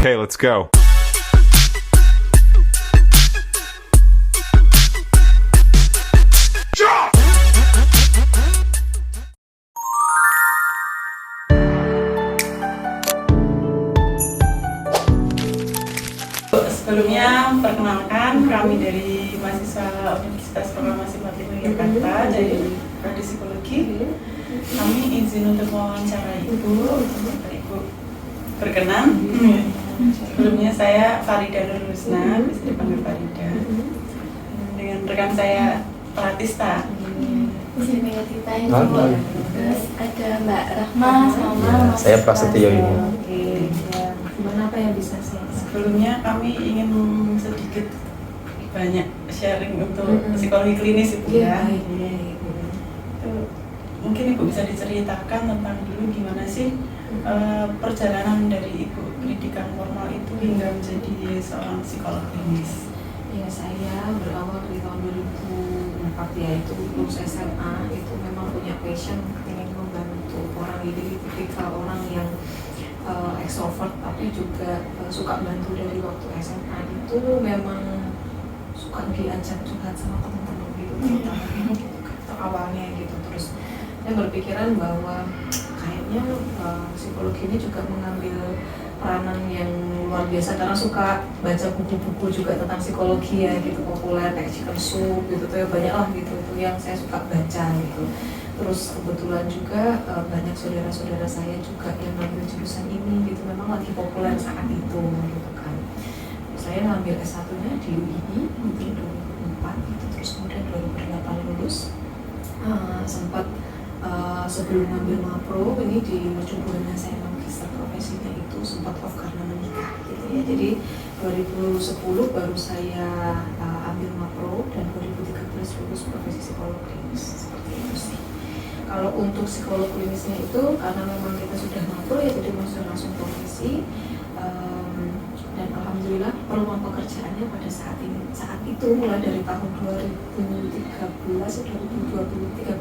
Okay, let's go. Sebelumnya, perkenalkan kami dari mahasiswa Universitas Proklamasi Fatihul Yogyakarta dari Prodi Psikologi. Kami izin untuk wawancara Ibu berkenan. Sebelumnya saya Farida Nur Husna, bisa dipanggil Farida. Dengan rekan saya Pratista. Saya Tita Ibu. Terus ada Mbak Rahma sama Mas. Saya Prasetyo ini. Oke. Ya. Gimana apa yang bisa saya? Sebelumnya kami ingin sedikit banyak sharing untuk psikologi klinis Ibu ya. Mungkin Ibu bisa diceritakan tentang dulu gimana sih perjalanan dari Ibu pendidikan formal itu hingga menjadi seorang psikolog klinis. Ya, saya berawal dari tahun 2004 ya, itu lulus SMA, itu memang punya passion ingin membantu orang. Jadi tipikal orang yang extrovert tapi juga suka bantu. Dari waktu SMA itu memang suka diajak curhat sama teman-teman gitu, gitu awalnya gitu. Terus saya berpikiran bahwa kayaknya psikologi ini juga mengambil peranan yang luar biasa karena suka baca buku-buku juga tentang psikologi ya gitu, populer kayak Chicken Soup gitu tuh ya, banyak lah gitu itu yang saya suka baca gitu. Terus kebetulan juga banyak saudara-saudara saya juga yang ngambil jurusan ini gitu, memang lagi populer saat itu gitu kan. Saya ngambil S1-nya di UII gitu 2004 gitu, terus kemudian 2008 lulus. Sempat sebelum ngambil mapro ini di mercubuana saya magister profesinya itu sempat off karena menikah gitu ya. Jadi 2010 baru saya ambil mapro dan 2013 lulus profesi psikolog klinis, seperti itu sih. Kalau untuk psikolog klinisnya itu karena memang kita sudah mapro ya, jadi masuk langsung profesi. Dan alhamdulillah peluang pekerjaannya pada saat itu mulai dari tahun 2013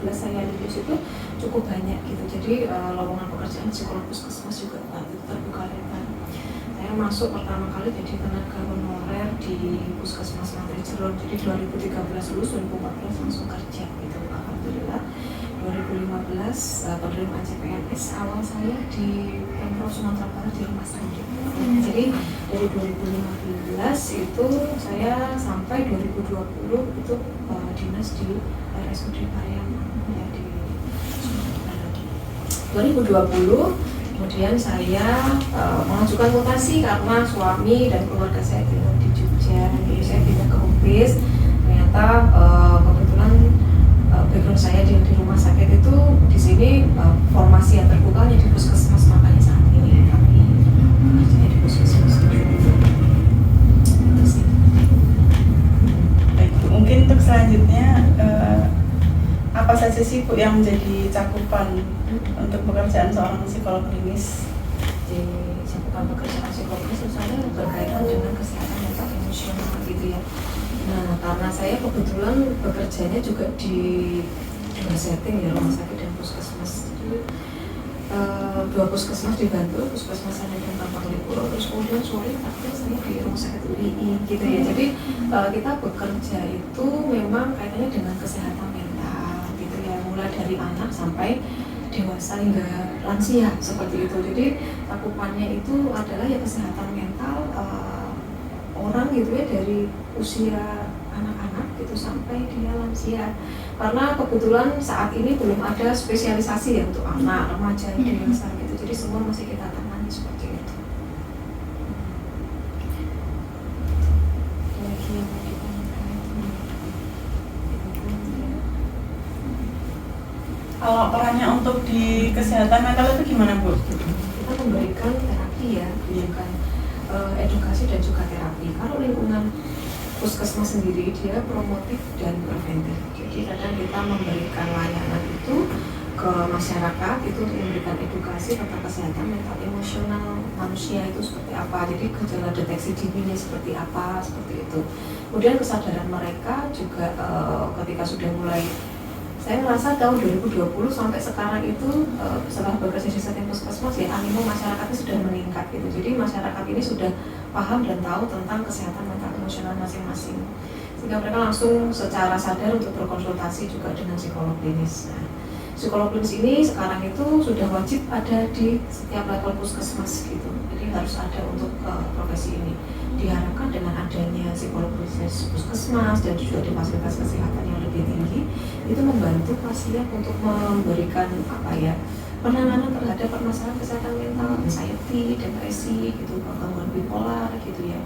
saya lulus itu cukup banyak gitu. Jadi lowongan pekerjaan psikolog puskesmas juga itu terbuka lebar. Saya masuk pertama kali jadi tenaga honorer di puskesmas Mantri Jeron. Jadi 2013 lulus, 2014 langsung kerja gitu. Alhamdulillah 2015 penerimaan CPNS awal saya di Pemprov Sumatera Barat di Rumah Sakit. Jadi dari 2015 itu saya sampai 2020 itu dinas di RSUD Pariaman ya, di Sumatera Barat. 2020 kemudian saya mengajukan mutasi karena suami dan keluarga saya tinggal di Jogja, jadi saya pindah ke Umpis. Ternyata kebetulan background saya di rumah sakit itu di sini formasi yang terbuka hanya di puskesmas, makanya saat ini kami bekerja di puskesmas. Itu sih. Baik, mungkin untuk selanjutnya apa saja sih Bu yang menjadi cakupan untuk pekerjaan seorang psikolog klinis? Di cakupan pekerjaan psikolog klinis misalnya berkaitan dengan kesehatan mental emosional gitu ya. Nah, karena saya kebetulan bekerjanya juga di dua setting ya, rumah sakit dan puskesmas. Jadi dua puskesmas dibantu, puskesmas saya dan Tampang Lipuro, terus kemudian sore praktek saya di rumah sakit UII gitu ya. Jadi kita bekerja itu memang kaitannya dengan kesehatan mental gitu ya, mulai dari anak sampai dewasa hingga lansia seperti itu. Jadi cakupannya itu adalah ya kesehatan mental orang gitu ya, dari usia anak-anak gitu sampai dia lansia. Karena kebetulan saat ini belum ada spesialisasi ya untuk anak, remaja, dewasa gitu. Jadi semua masih kita tangani seperti itu. Lagi yang mau ditanyakan. Kalau perannya untuk di kesehatan mental itu gimana Bu? Kita memberikan terapi ya, bukan edukasi dan juga terapi. Kalau lingkungan puskesmas sendiri dia promotif dan preventif. Jadi kadang kita memberikan layanan itu ke masyarakat itu untuk memberikan edukasi tentang kesehatan mental emosional manusia itu seperti apa. Jadi gejala deteksi dinnya seperti apa, seperti itu. Kemudian kesadaran mereka juga ketika sudah mulai, saya merasa tahun 2020 sampai sekarang itu setelah bekerja di setting puskesmas puskesmas ya animo masyarakatnya sudah meningkat gitu. Jadi masyarakat ini sudah paham dan tahu tentang kesehatan mental emosional masing-masing, sehingga mereka langsung secara sadar untuk berkonsultasi juga dengan psikolog klinis. Nah, psikolog klinis ini sekarang itu sudah wajib ada di setiap level puskesmas gitu. Jadi harus ada untuk profesi ini. Diharapkan dengan adanya psikolog klinis puskesmas dan juga di fasilitas kesehatan yang lebih tinggi, itu membantu pasien untuk memberikan penanganan terhadap permasalahan kesehatan mental, anxiety, depresi, gitu, gangguan bipolar, gitu ya.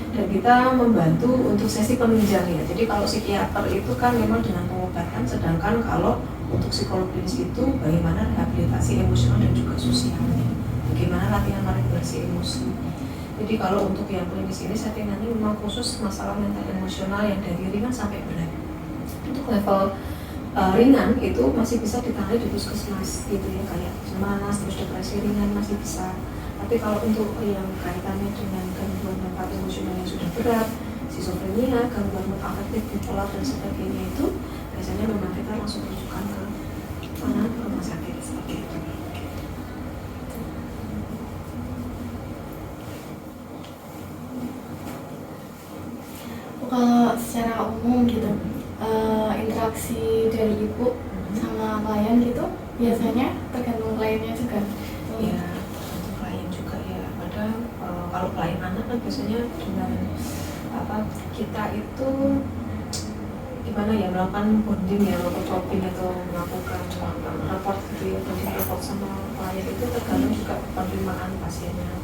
Dan kita membantu untuk sesi penunjang ya. Jadi kalau psikiater itu kan memang dengan pengobatan, sedangkan kalau untuk psikolog klinis itu bagaimana rehabilitasi emosional dan juga sosialnya, bagaimana latihan regulasi emosi. Jadi kalau untuk yang klinis ini settingannya memang khusus masalah mental emosional yang dari ringan sampai berat. Untuk level ringan itu masih bisa ditangani di puskesmas gitu ya, kayak cemas, terus depresi ringan masih bisa. Tapi kalau untuk yang kaitannya dengan gangguan mental emosional yang sudah berat, skizofrenia, gangguan mood afektif, bipolar dan sebagainya, itu biasanya memang kita langsung rujukan ke rumah sakit seperti itu. Kalau secara umum gitu, interaksi dari ibu sama klien gitu biasanya tergantung kliennya juga. Ya, untuk klien juga ya. Padahal kalau klien anak kan biasanya dengan kita itu gimana ya, melakukan bonding ya, melakukan shopping atau melakukan raport gitu ya, bonding raport sama klien itu tergantung juga penerimaan pasiennya.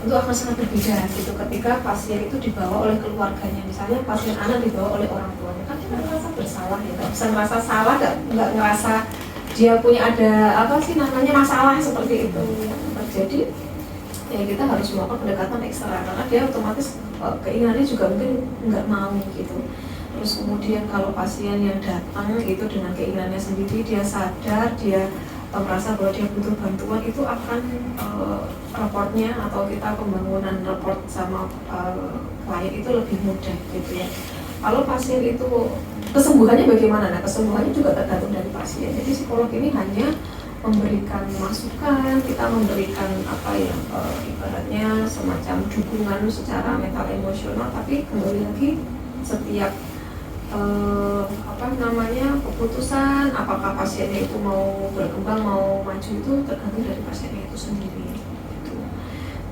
Itu akan sangat berbeda gitu ketika pasien itu dibawa oleh keluarganya. Misalnya pasien anak dibawa oleh orang tuanya, kan dia merasa bersalah ya, nggak bisa merasa salah, nggak ngerasa dia punya ada masalah seperti itu yang terjadi. Ya kita harus melakukan pendekatan ekstra karena dia otomatis keinginannya juga mungkin nggak mau gitu. Terus kemudian kalau pasien yang datang itu dengan keinginannya sendiri, dia sadar, dia merasa bahwa dia butuh bantuan, itu akan raportnya atau kita pembangunan raport sama klien itu lebih mudah gitu ya. Kalau pasien itu kesembuhannya bagaimana? Nah, kesembuhannya juga tergantung dari pasien. Jadi psikolog ini hanya memberikan masukan, kita memberikan ibaratnya semacam dukungan secara mental emosional, tapi kembali lagi setiap keputusan apakah pasiennya itu mau berkembang, mau maju, itu tergantung dari pasiennya itu sendiri gitu.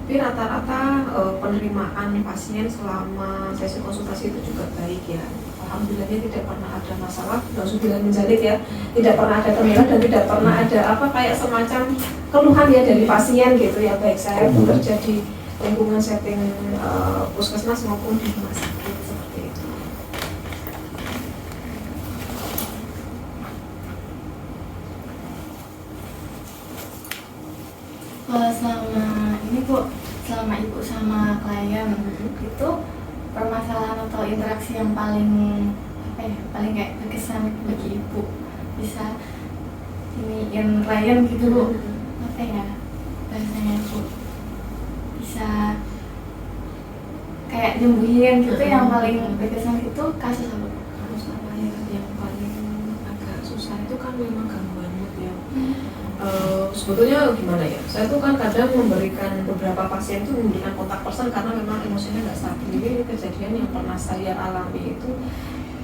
Tapi rata-rata penerimaan pasien selama sesi konsultasi itu juga baik ya. Alhamdulillahnya tidak pernah ada masalah, nauzubillah min dzalik ya, tidak pernah ada kendala dan tidak pernah ada kayak semacam keluhan ya dari pasien gitu ya, baik saya bekerja di lingkungan setting puskesmas maupun di rumah sakit seperti itu. Selama ibu sama klien itu permasalahan atau interaksi yang paling kayak berkesan bagi ibu, bisa iniin klien gitu bu, bahasanya bu, bisa kayak nyembuhin gitu, yang paling berkesan itu kasus apa? Kasus apa ya yang paling agak susah itu kan memang gangguan mood ya. Sebetulnya gimana ya, saya tuh kan kadang memberikan beberapa pasien tuh memberikan kontak person karena memang emosinya nggak stabil. Jadi kejadian yang pernah saya alami itu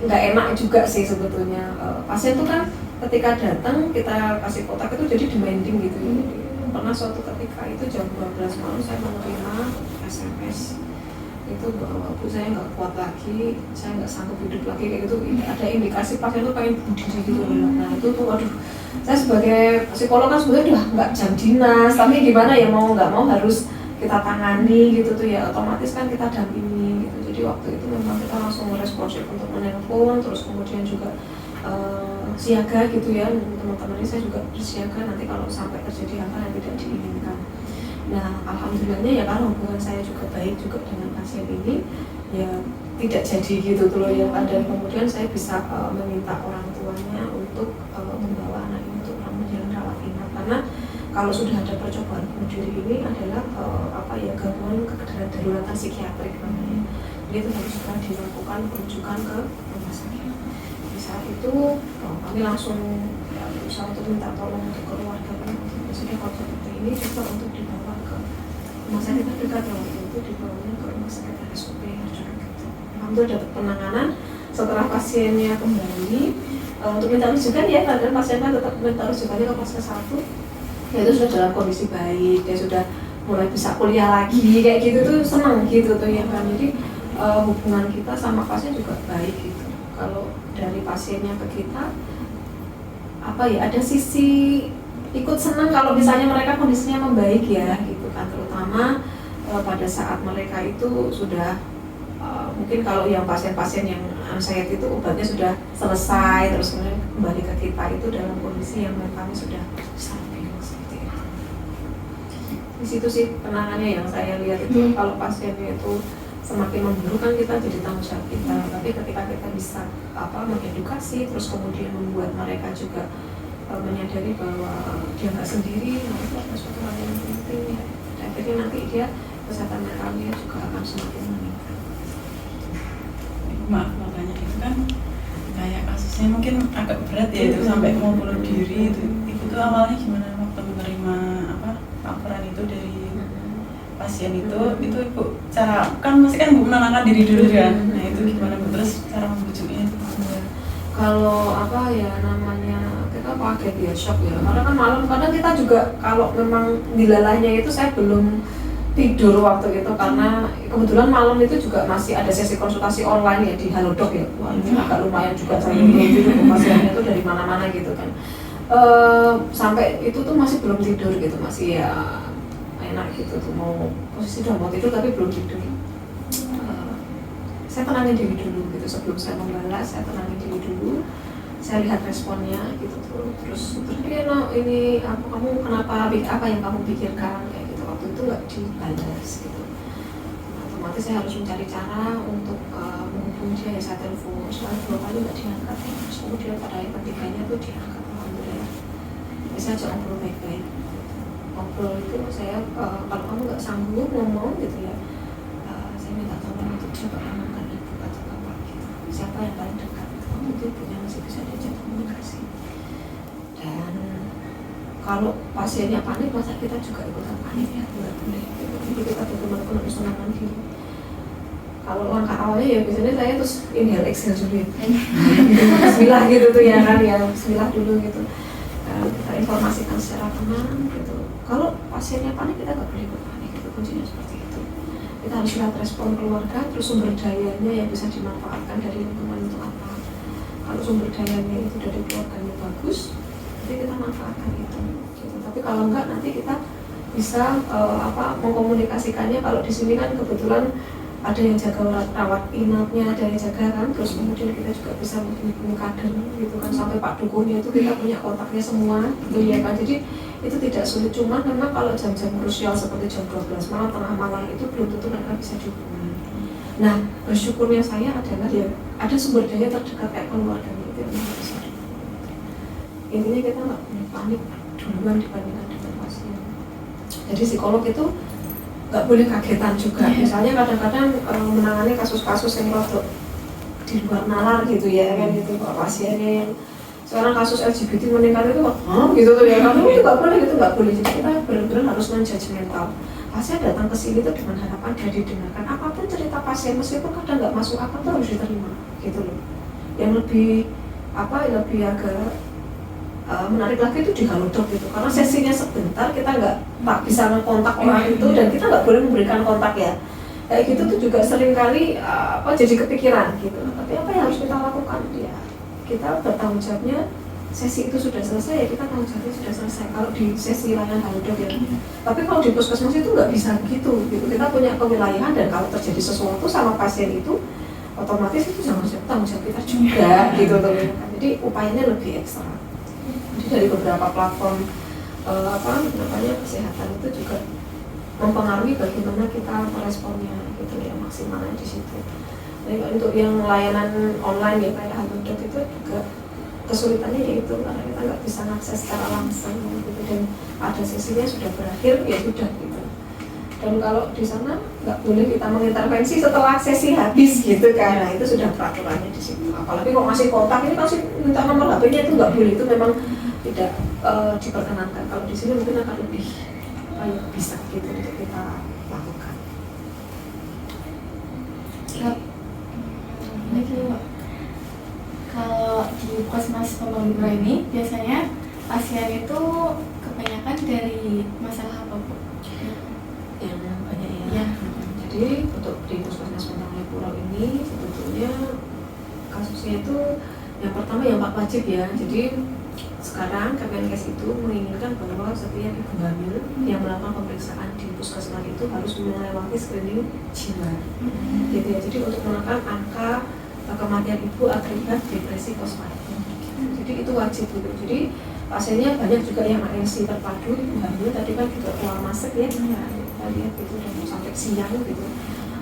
nggak enak juga sih sebetulnya. Pasien tuh kan ketika datang kita kasih kontak itu jadi demanding gitu. Jadi pernah suatu ketika itu jam 12 malam saya menerima SMS itu bahwa bu saya nggak kuat lagi, saya nggak sanggup hidup lagi kayak gitu. Ada indikasi pasien tuh pengen bunuh diri gitu. Nah itu tuh waduh, saya sebagai psikolog kan sebenarnya udah nggak jam dinas, tapi gimana ya, mau nggak mau harus kita tangani gitu tuh ya, otomatis kan kita dampingi gitu. Jadi waktu itu memang kita langsung responsif untuk menelpon, terus kemudian juga siaga gitu ya, teman-teman ini saya juga bersiaga nanti kalau sampai terjadi hal yang tidak diinginkan. Nah alhamdulillahnya ya karena hubungan saya juga baik juga dengan pasien ini, ya tidak jadi gitu tuh loh ya. Dan kemudian saya bisa meminta orang tuanya untuk membawa anak ini untuk menjalani rawat inap, karena kalau sudah ada percobaan bunuh diri ini adalah gangguan kedaruratan psikiatrik namanya. Jadi itu harus segera dilakukan rujukan ke rumah sakit. Di saat itu kami langsung berusaha untuk minta tolong untuk keluarga, maksudnya kalau seperti ini juga untuk dibawa ke rumah sakit terdekat waktu itu, dibawanya ke rumah sakit RSUP gitu. Alhamdulillah dapat penanganan setelah pasiennya kembali untuk minta rujukan ya, karena pasiennya tetap minta rujukannya ke Puskes 1. Ya itu sudah dalam kondisi baik, dia sudah mulai bisa kuliah lagi kayak gitu tuh, senang gitu tuh ya kan. Jadi hubungan kita sama pasien juga baik gitu. Kalau dari pasiennya ke kita apa ya, ada sisi ikut senang kalau misalnya mereka kondisinya membaik ya gitu kan, terutama pada saat mereka itu sudah mungkin kalau yang pasien-pasien yang anxiety itu obatnya sudah selesai, terus kemudian kembali ke kita itu dalam kondisi yang menurut kami sudah stabil seperti itu. Di situ sih penanganannya yang saya lihat itu, kalau pasiennya itu semakin memburuk kan kita jadi tanggung jawab kita, tapi ketika kita bisa mengedukasi, terus kemudian membuat mereka juga menyadari bahwa dia nggak sendiri, nah itu adalah suatu hal yang penting ya. Dan akhirnya nanti dia kesehatan mentalnya juga akan semakin meningkat. Maaf makanya itu kan kayak kasusnya mungkin agak berat ya, itu sampai mau bunuh diri. Ibu tuh awalnya gimana waktu menerima laporan itu dari pasien itu ibu cara kan masih kan ibu menenangkan diri dulu kan, nah itu gimana bu, terus cara membujuknya itu? Kalau namanya kita kaget ya, shock ya, karena kan malam, kadang kita juga kalau memang dilalahnya itu saya belum tidur waktu itu, karena kebetulan malam itu juga masih ada sesi konsultasi online ya di Halodoc ya. Wah ini agak lumayan juga saya tidur, pasiennya itu dari mana-mana gitu kan. Sampai itu tuh masih belum tidur gitu, masih ya enak gitu tuh, mau posisi udah mau tidur tapi belum tidur. Saya tenangin diri dulu gitu, sebelum saya membalas saya tenangin diri dulu, saya lihat responnya gitu tuh, terus dia ini kamu kenapa, apa yang kamu pikirkan kayak gitu. Waktu itu nggak dibalas gitu, otomatis saya harus mencari cara untuk menghubungi dia, ya saya telepon, soalnya 2 kali nggak diangkat ya. Terus kemudian pada yang ketiganya tuh diangkat, alhamdulillah. Saya ajak ngobrol baik-baik, ngobrol itu saya kalau kamu nggak sanggup ngomong gitu ya, saya minta tolong untuk coba amankan ibu atau bapak gitu, siapa yang paling dekat kamu itu punya, masih bisa diajak komunikasi. Dan kalau pasiennya panik, masa kita juga ikutan panik ya, nggak boleh gitu. Jadi kita betul-betul harus menenangkan diri. Kalau langkah awalnya ya biasanya saya terus inhale exhale dulu ya, bismillah gitu tuh ya kan ya, bismillah dulu gitu. Kita informasikan secara tenang gitu. Kalau pasiennya panik, kita nggak boleh ikut panik, itu kuncinya seperti itu. Kita harus lihat respon keluarga, terus sumber dayanya yang bisa dimanfaatkan dari lingkungan itu apa. Kalau sumber dayanya itu dari keluarganya bagus, nanti kita manfaatkan itu gitu. Tapi kalau enggak, nanti kita bisa mengkomunikasikannya. Kalau di sini kan kebetulan ada yang jaga rawat inapnya, ada yang jaga kan, terus kemudian kita juga bisa menghubungi kader gitu kan, sampai Pak Dukuhnya itu kita punya kontaknya semua gitu ya kan. Jadi itu tidak sulit, cuma memang kalau jam-jam krusial seperti jam 12 malam, tengah malam itu belum tentu mereka bisa dihubungi. Nah, bersyukurnya saya adalah ya ada sumber daya terdekat kayak keluarga itu yang bisa. Intinya kita nggak boleh panik duluan dibandingkan dengan pasien. Jadi psikolog itu nggak boleh kagetan juga. Misalnya kadang-kadang menangani kasus-kasus yang rodok di luar nalar gitu ya kan, gitu pasiennya yang sekarang kasus LGBT meningkat itu gitu tuh ya, kamu itu nggak boleh gitu, nggak boleh. Jadi kita benar-benar harus menjudgmental. Pasien datang ke sini tuh dengan harapan dia didengarkan, apapun cerita pasien meskipun kadang nggak masuk akal tuh harus diterima gitu loh. Yang lebih lebih agak menarik lagi itu di Halodoc gitu, karena sesinya sebentar, kita nggak bisa ngekontak orang itu, dan kita nggak boleh memberikan kontak ya. Kayak gitu tuh juga seringkali jadi kepikiran gitu. Tapi apa yang harus kita lakukan ya? Kita bertanggung jawabnya, sesi itu sudah selesai ya kita tanggung jawabnya sudah selesai. Kalau di sesi layanan Halodoc ya. Tapi kalau di puskesmas itu nggak bisa gitu. Kita punya kewilayahan, dan kalau terjadi sesuatu sama pasien itu, otomatis itu tanggung jawab kita juga gitu tuh. Jadi upayanya lebih ekstra. Jadi dari beberapa platform kesehatan itu juga mempengaruhi bagaimana kita meresponnya gitu ya, maksimalnya di situ. Jadi untuk yang layanan online ya kayak Halodoc itu juga kesulitannya yaitu karena kita nggak bisa mengakses secara langsung gitu, dan ada sesinya sudah berakhir ya sudah gitu. Dan kalau di sana nggak boleh kita mengintervensi setelah sesi habis gitu kan, nah itu sudah peraturannya di situ. Apalagi kok masih kontak, ini masih minta nomor HP-nya, itu nggak boleh, itu memang tidak diperkenankan. Kalau di sini mungkin akan lebih apa yang bisa gitu untuk kita lakukan. Ini dulu, kalau di Puskesmas Pembangkit ini biasanya pasien itu kebanyakan dari masalah apa, Bu? Yang banyak ya. Ya. Jadi untuk di Puskesmas Pembangkit ini sebetulnya kasusnya itu yang pertama yang wajib ya. Jadi sekarang Kemenkes itu menginginkan bahwa setiap ibu hamil yang melakukan pemeriksaan di puskesmas itu harus melewati screening jiwa, gitu ya. Jadi untuk menekan angka kematian ibu akibat depresi postpartum. Jadi itu wajib gitu. Jadi pasiennya banyak juga yang ANC terpadu ibu hamil, tadi kan juga keluar masuk ya, kita lihat gitu dan sampai siang gitu.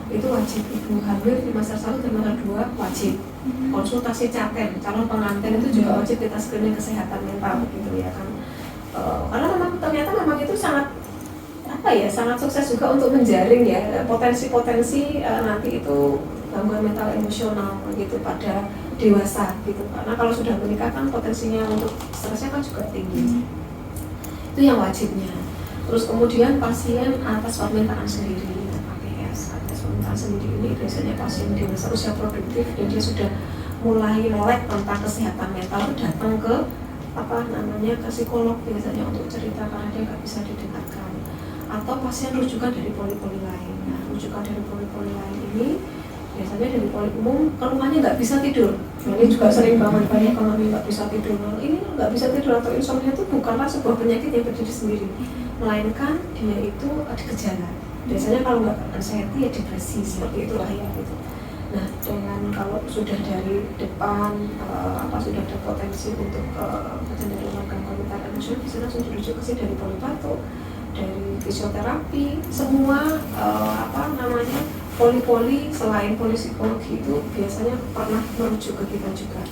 Itu wajib ibu hamil trimester 1 trimester 2 wajib. Konsultasi caten calon pengantin itu juga wajib kita screening kesehatan mental gitu ya kan. Karena memang ternyata memang itu sangat apa ya, sangat sukses juga untuk menjaring ya potensi-potensi nanti itu gangguan mental emosional gitu pada dewasa gitu. Karena kalau sudah menikah kan potensinya untuk stresnya kan juga tinggi. Itu yang wajibnya. Terus kemudian pasien atas permintaan sendiri, sendiri ini biasanya pasien dewasa usia produktif dan dia sudah mulai melek tentang kesehatan mental datang ke ke psikolog biasanya untuk cerita karena dia nggak bisa didengarkan, atau pasien rujukan dari poli-poli lain. Nah, rujukan dari poli-poli lain ini biasanya dari poli umum keluhannya nggak bisa tidur. Nah, ini juga sering banget banyak kami nggak bisa tidur. Nah, ini nggak bisa tidur atau insomnia itu bukanlah sebuah penyakit yang berdiri sendiri, melainkan dia itu ada gejala. Biasanya kalau nggak anxiety ya depresi, seperti itulah ya gitu. Nah, dengan kalau sudah dari depan sudah ada potensi untuk kecenderungan gangguan mental emosional, bisa langsung dirujuk ke sini dari polipato, dari fisioterapi, semua poli-poli selain poli psikologi itu biasanya pernah merujuk ke kita juga.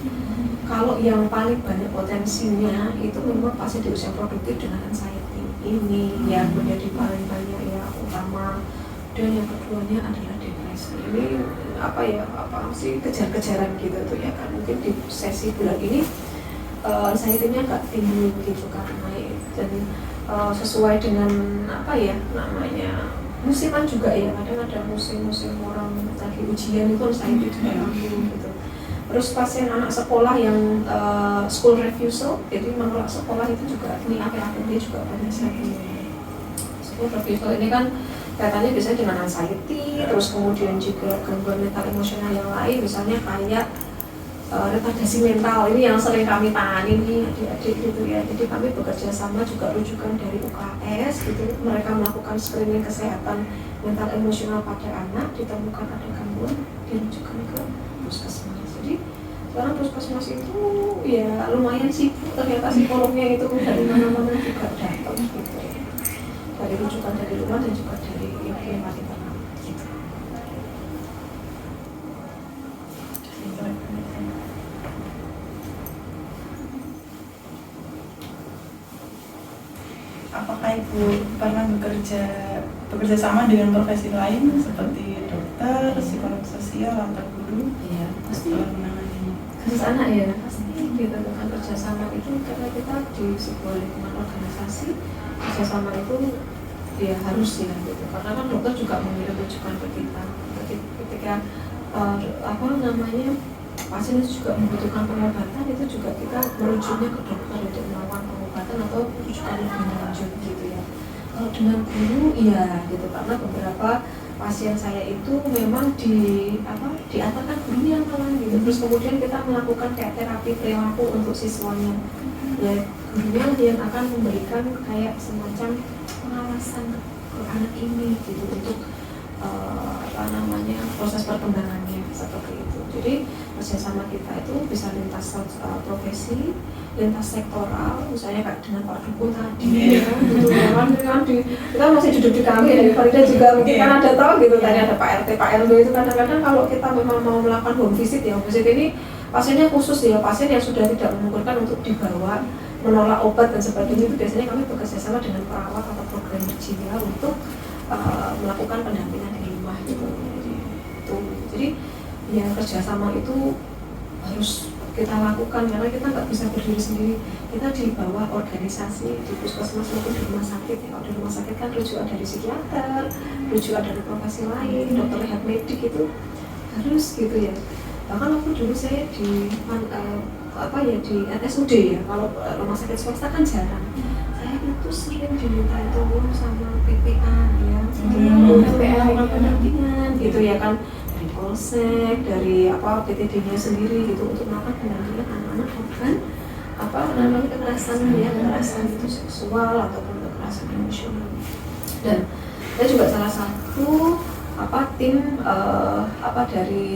Kalau yang paling banyak potensinya itu memang pasien di usia produktif dengan anxiety ini yang menjadi paling banyak ya utama, dan yang keduanya adalah depresi. Ini kejar-kejaran gitu tuh ya kan. Mungkin di sesi bulan ini anxiety-nya agak tinggi gitu kan, naik dan sesuai dengan musiman juga ya, kadang ada musim-musim orang lagi ujian itu anxiety juga tinggi gitu. Terus pasien anak sekolah yang school refusal, jadi menolak sekolah itu juga ini akhir-akhir ini juga banyak sekali. School refusal ini kan katanya biasanya dengan anxiety, terus kemudian juga gangguan mental emosional yang lain, misalnya kayak retardasi mental, ini yang sering kami tangani nih adik-adik gitu ya. Jadi kami bekerja sama juga rujukan dari UKS gitu, mereka melakukan screening kesehatan mental emosional pada anak, ditemukan ada gangguan, dirujukan ke puskesmas. Jadi sekarang puskesmas itu ya lumayan sibuk, ternyata psikolognya itu dari mana-mana juga datang gitu ya. Dari rujukan dari luar dan juga dari yang internal gitu. Apakah Ibu pernah bekerja sama dengan profesi lain seperti dokter, psikolog sosial, atau guru? Iya, pasti menangani ke sana ya, pasti kita dengan kerjasama itu karena kita di sebuah lingkungan organisasi, kerjasama itu ya harus ya gitu. Karena kan dokter juga mengirim rujukan ke kita ketika pasien itu juga membutuhkan pengobatan, itu juga kita merujuknya ke dokter untuk melakukan pengobatan atau rujukan lebih lanjut gitu ya. Kalau dengan guru iya gitu, karena beberapa pasien saya itu memang diantarkan gurunya malah gitu. Terus kemudian kita melakukan kayak terapi perilaku untuk siswanya. Ya gurunya yang akan memberikan kayak semacam pengawasan ke anak ini gitu untuk proses perkembangannya seperti itu. Jadi kerjasama kita itu bisa lintas profesi, lintas sektoral, misalnya kayak dengan Pak Dukun tadi, kita masih duduk di kami ya, Farida juga mungkin kan ada tahu gitu, tadi ada Pak RT, Pak RW itu kadang-kadang kalau kita memang mau melakukan home visit ya, home visit ini pasiennya khusus ya, pasien yang sudah tidak memungkinkan untuk dibawa, menolak obat dan sebagainya, itu biasanya kami bekerja sama dengan perawat atau program jiwa untuk melakukan pendampingan di rumah gitu. Jadi ya kerjasama itu harus kita lakukan karena kita nggak bisa berdiri sendiri. Kita di bawah organisasi di puskesmas maupun di rumah sakit ya. Kalau di rumah sakit kan rujukan dari psikiater, rujukan dari profesi lain, dokter rehab medik itu harus gitu ya. Bahkan waktu dulu saya di di RSUD ya, kalau rumah sakit swasta kan jarang. Saya itu sering diminta tolong sama PPA ya, untuk melakukan pendampingan gitu ya kan, dari Polsek, dari PTD-nya sendiri gitu untuk melakukan pendampingan anak-anak korban kekerasan itu seksual ataupun kekerasan emosional. Dan saya juga salah satu tim dari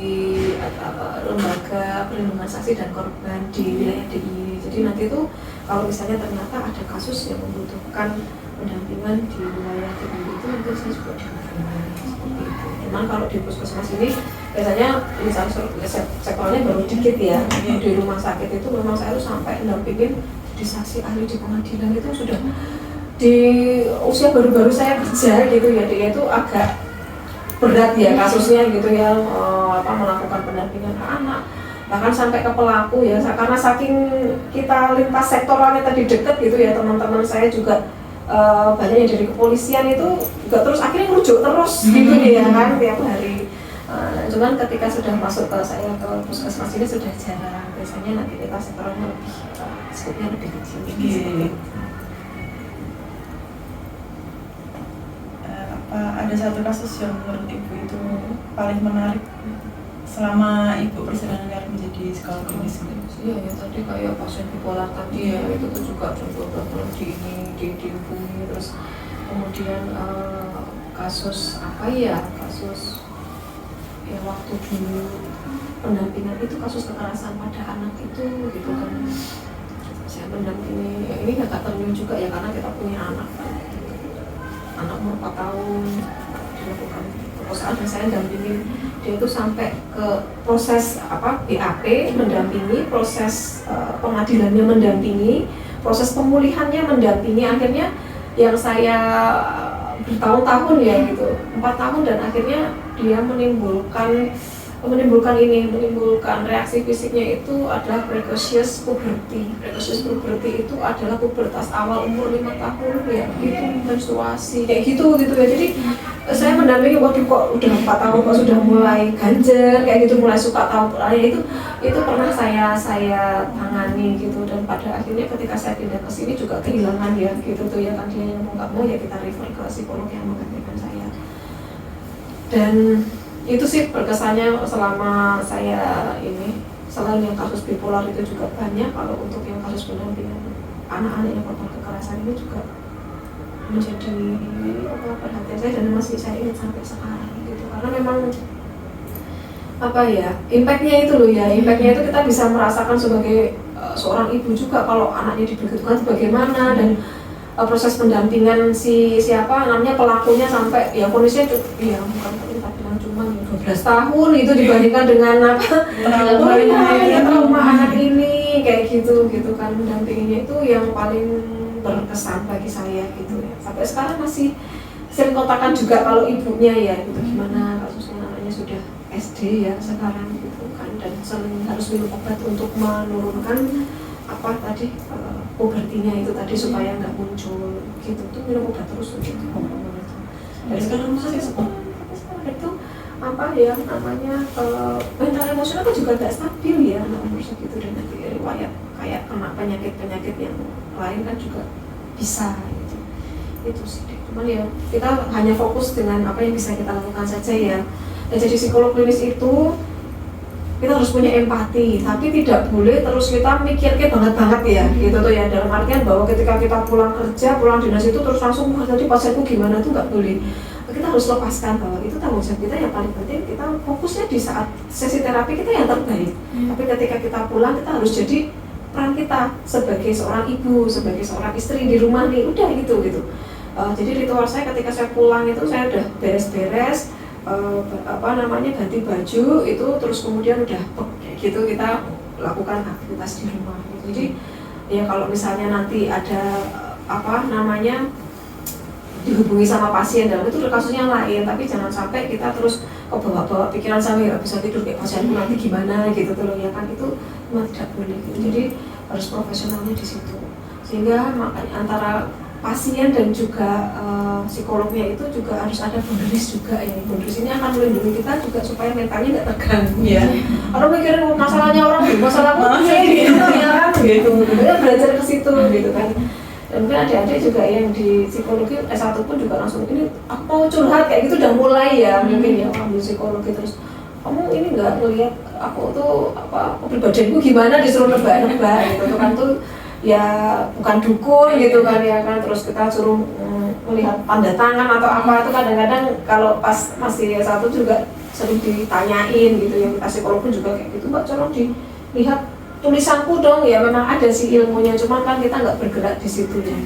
lembaga perlindungan saksi dan korban di wilayah DIY. Jadi nanti itu kalau misalnya ternyata ada kasus yang membutuhkan pendampingan di wilayah DIY itu nanti saya juga didampingi seperti itu. Cuman kalau di puskesmas ini biasanya misalnya sektornya baru dikit ya. Di rumah sakit itu memang saya tuh sampai mendampingin di saksi ahli di pengadilan itu sudah di usia baru-baru saya kerja gitu ya, dia itu agak berat ya kasusnya gitu ya, melakukan pendampingan ke anak bahkan sampai ke pelaku ya, karena saking kita lintas sektoralnya tadi deket gitu ya, teman-teman saya juga banyak yang dari kepolisian itu juga terus akhirnya merujuk terus gitu ya kan tiap hari. Cuman ketika sudah masuk ke saya ke puskesmas ini sudah jarang, biasanya nanti kita sektoralnya lebih skupnya lebih kecil gitu. Ada satu kasus yang menurut Ibu itu paling menarik selama Ibu perjalanan menjadi psikolog klinis? Iya ya, tadi kayak pasien bipolar tadi ya, itu tuh juga contoh dihubungi, terus kemudian kasus yang waktu dulu pendampingan itu kasus kekerasan pada anak itu gitu kan, saya mendampingi ini agak ternyata juga ya karena kita punya anak umur 4 tahun dilakukan perkosaan dan saya dampingin dia itu sampai ke proses BAP mendampingi, proses pengadilannya mendampingi, proses pemulihannya mendampingi, akhirnya yang saya bertahun-tahun ya gitu 4 tahun dan akhirnya dia menimbulkan reaksi fisiknya itu adalah precocious puberty. Precocious puberty itu adalah pubertas awal umur 5 tahun ya, itu menstruasi kayak gitu ya. Jadi saya mendampingi waktu kok udah 4 tahun kok sudah mulai ganjel kayak gitu, mulai suka tahu itu pernah saya tangani gitu, dan pada akhirnya ketika saya pindah ke sini juga kehilangan ya gitu tuh ya kan, dia yang mau nggak mau ya kita refer ke psikolog yang menggantikan saya. Dan itu sih berkesannya selama saya ini, selain yang kasus bipolar itu juga banyak, kalau untuk yang kasus pendampingan anak-anak yang korban kekerasan ini juga menjadi perhatian saya dan masih saya ingat sampai sekarang gitu, karena memang impactnya itu loh ya, impactnya itu kita bisa merasakan sebagai seorang ibu juga kalau anaknya dibegitukan itu bagaimana, dan proses pendampingan pelakunya sampai ya kondisinya ya bukan kita bilang cuma 12 tahun itu dibandingkan dengan trauma anak ini kayak gitu kan, mendampinginya itu yang paling berkesan bagi saya gitu ya. Sampai sekarang masih sering kontakan juga kalau ibunya ya gitu, gimana kasusnya anaknya sudah SD ya sekarang gitu kan, dan sering harus minum obat untuk menurunkan pubertinya itu tadi supaya nggak muncul gitu, tuh minum obat terus gitu. Dan sekarang masih itu mental emosional kan juga nggak stabil ya anak umur segitu, dan nanti riwayat kayak kena penyakit yang lain kan juga bisa gitu. Itu sih, cuman ya kita hanya fokus dengan apa yang bisa kita lakukan saja ya. Dan jadi psikolog klinis itu kita harus punya empati, tapi tidak boleh terus kita mikirnya banget ya gitu tuh ya, dalam artian bahwa ketika kita pulang kerja, pulang dinas itu terus langsung tadi pasienku gimana, tuh nggak boleh. Kita harus lepaskan bahwa itu tanggung jawab kita yang paling penting, kita fokusnya di saat sesi terapi kita yang terbaik. Tapi ketika kita pulang kita harus jadi peran kita sebagai seorang ibu, sebagai seorang istri di rumah nih, udah gitu. Jadi ritual saya ketika saya pulang itu saya udah beres-beres, ganti baju itu, terus kemudian udah kayak gitu kita lakukan aktivitas di rumah gitu. Jadi ya kalau misalnya nanti ada dihubungi sama pasien dalam itu kasusnya lain, tapi jangan sampai kita terus kebawa-bawa pikiran sampai nggak bisa tidur kayak pasienku nanti gimana gitu tuh ya kan, itu memang tidak boleh gitu. Jadi harus profesionalnya di situ, sehingga makanya antara pasien dan juga psikolognya itu juga harus ada boundaries juga ya. Boundaries ini akan melindungi kita juga supaya mentalnya nggak terganggu. Iya. Orang mikirin masalahnya orang, masalahku gitu ya kan, gitu. Kita belajar ke situ gitu kan. Dan mungkin adik-adik juga yang di psikologi S1 pun juga langsung ini aku mau curhat kayak gitu udah mulai ya mungkin ya ambil psikologi, terus kamu ini nggak ngelihat aku tuh apa kepribadianku gimana disuruh nebak-nebak gitu kan tuh ya bukan dukun gitu kan ya kan, terus kita suruh melihat tanda tangan atau apa itu kadang-kadang kalau pas masih S1 juga sering ditanyain gitu ya, kita psikolog pun juga kayak gitu, mbak tolong dilihat tulisanku dong, ya memang ada sih ilmunya, cuman kan kita nggak bergerak di situ ya.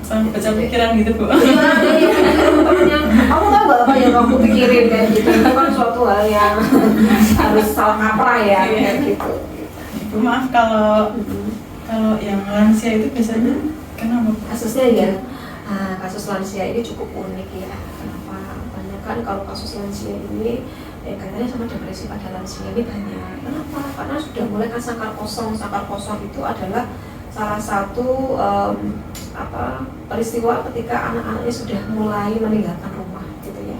Sampai baca pikiran gitu Bu. Iya, temennya, kamu tahu nggak apa yang kamu pikirin kayak gitu, itu kan suatu hal yang harus salah kaprah ya kayak gitu. Bu maaf kalau yang lansia itu biasanya kenapa? Kasusnya ya, kasus lansia ini cukup unik ya. Kenapa? Banyak kan kalau kasus lansia ini kaitannya sama depresi pada lansia ini banyak. Kenapa? Karena sudah mulai kan sakar kosong. Sakar kosong itu adalah salah satu peristiwa ketika anak-anaknya sudah mulai meninggalkan rumah gitu ya,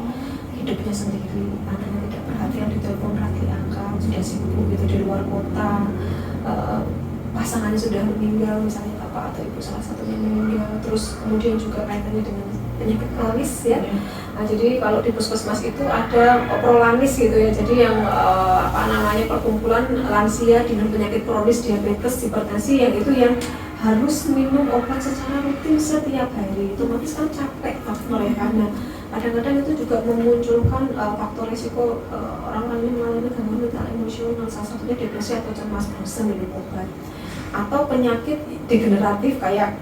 hidupnya sendiri, anaknya tidak perhatian, ditelepon rati angkat, sudah sibuk gitu di luar kota, pasangannya sudah meninggal misalnya bapak atau ibu salah satunya meninggal, terus kemudian juga kaitannya dengan penyakit kronis ya. Nah, jadi kalau di puskesmas itu ada prolanis gitu ya, jadi yang perkumpulan lansia dengan penyakit kronis, diabetes, hipertensi, yang itu yang harus minum obat secara rutin setiap hari. Itu otomatis kan capek mereka. Nah, kadang-kadang itu juga memunculkan faktor risiko orang-orang yang mengalami gangguan mental emosional, salah satunya depresi atau cemas, bosan minum obat, atau penyakit degeneratif kayak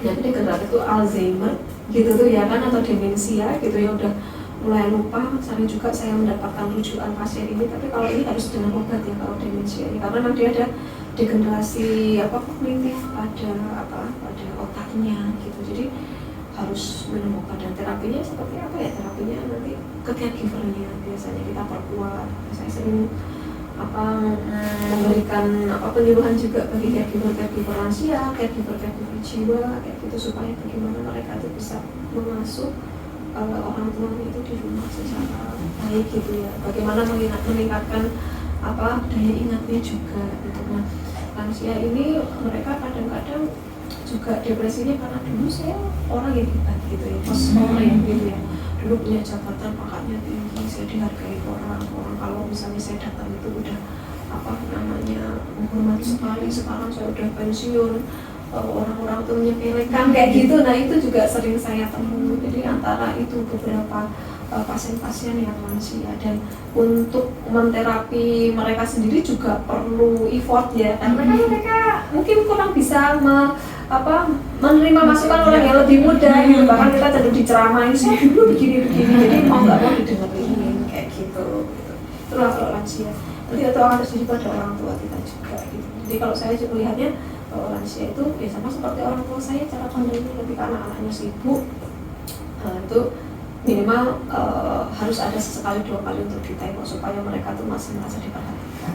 penyakit degeneratif itu Alzheimer gitu tuh ya kan, atau demensia gitu ya, udah mulai lupa. Misalnya juga saya mendapatkan rujukan pasien ini, tapi kalau ini harus dengan obat ya kalau demensia ini, karena memang dia ada degenerasi kognitif pada otaknya gitu, jadi harus minum obat. Dan terapinya seperti apa ya? Terapinya nanti ke caregivernya biasanya kita perkuat. Saya sering memberikan penyuluhan juga bagi caregiver lansia, caregiver jiwa kayak gitu, supaya bagaimana mereka itu bisa mengasuh orang tuanya itu di rumah secara baik gitu ya. Bagaimana meningkatkan daya ingatnya juga gitu. Nah, lansia ini mereka kadang-kadang juga depresinya karena dulu saya orang yang hebat gitu ya, orang gitu ya, dulu punya jabatan, pangkatnya tinggi, saya dihargai orang kalau misalnya saya datang itu udah menghormati sekali. Sekarang saya udah pensiun, orang-orang tuh menyepelekan kayak gitu. Nah, itu juga sering saya temui. Jadi antara itu beberapa pasien-pasien yang lansia, dan untuk menterapi mereka sendiri juga perlu effort ya, karena kan mereka mungkin kurang bisa menerima masukan orang yang lebih muda gitu. Bahkan kita cenderung diceramain, saya dulu begini, jadi mau nggak mau didengerin kayak gitu. Itulah kalau lansia. Nanti itu akan terjadi pada orang tua kita juga gitu. Jadi kalau saya juga melihatnya lansia itu ya sama seperti orang tua saya, cara pandangnya lebih karena anaknya sibuk, itu minimal harus ada sesekali 2 kali untuk ditengok supaya mereka tuh masih merasa diperhatikan.